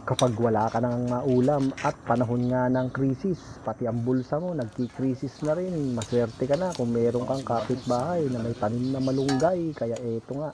Kapag wala ka ng maulam at panahon nga ng krisis, pati ang bulsa mo nagkikrisis na rin, maswerte ka na kung meron kang kapitbahay na may tanim na malunggay. Kaya eto nga,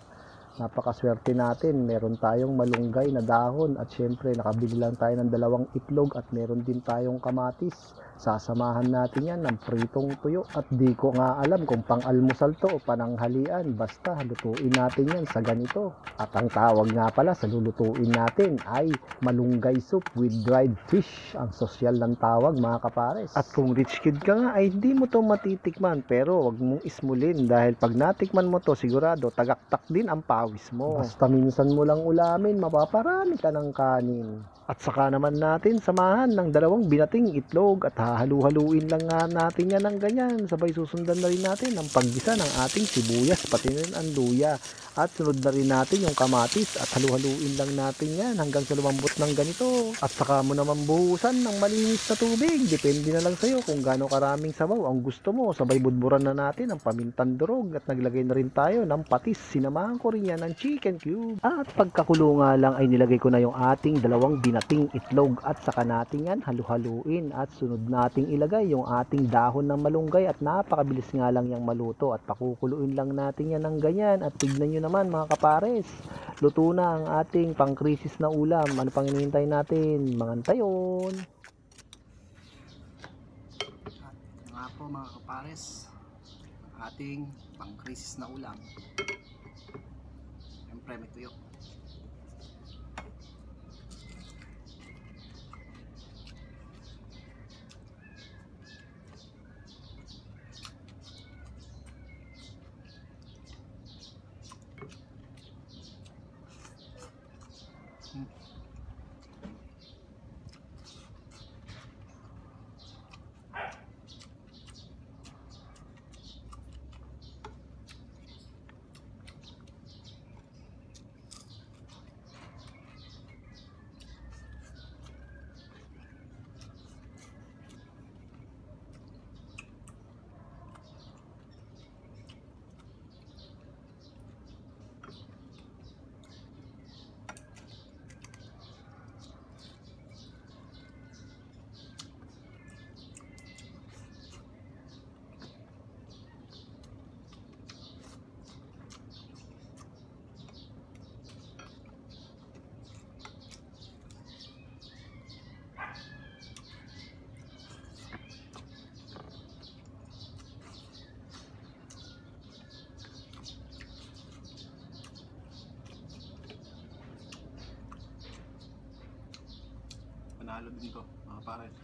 napakaswerte natin, meron tayong malunggay na dahon at syempre nakabili lang tayo ng 2 itlog at meron din tayong kamatis. Sasamahan natin yan ng pritong tuyo at di ko nga alam kung pang-almusal to o pananghalian, basta lutuin natin yan sa ganito. At ang tawag nga pala sa lulutuin natin ay malunggay soup with dried fish. Ang sosyal ng tawag, mga kapares. At kung rich kid ka nga ay hindi mo to matitikman, pero wag mong ismulin dahil pag natikman mo to sigurado tagaktak din ang pawis mo. Basta minsan mo lang ulamin, mapaparami ka ng kanin. At saka naman natin samahan ng 2 binating itlog at hahalu-haluin lang nga natin yan ng ganyan. Sabay susundan na rin natin ang paggisa ng ating sibuyas pati rin ang luya. At sunod na rin natin yung kamatis at halu-haluin lang natin yan hanggang sa lumambot ng ganito. At saka mo naman buhusan ng malinis na tubig. Depende na lang sa'yo kung gaano karaming sabaw ang gusto mo. Sabay budburan na natin ang pamintang durog at naglagay na rin tayo ng patis. Sinamahan ko rin yan ng chicken cube. At pagkakulo nga lang ay nilagay ko na yung ating 2 binating itlog at saka natin yan halu-haluin. At sunod nating ilagay yung ating dahon ng malunggay at napakabilis nga lang yung maluto. At pakukuluin lang natin yan ng ganyan at tignan nyo naman mga kapares, luto na ang ating pangkrisis na ulam. Ano pang hinihintay natin? Mangantayon. At nga po mga kapares, ating pangkrisis na ulam. Siyempre may tuyo. Panalo din to mga kapares.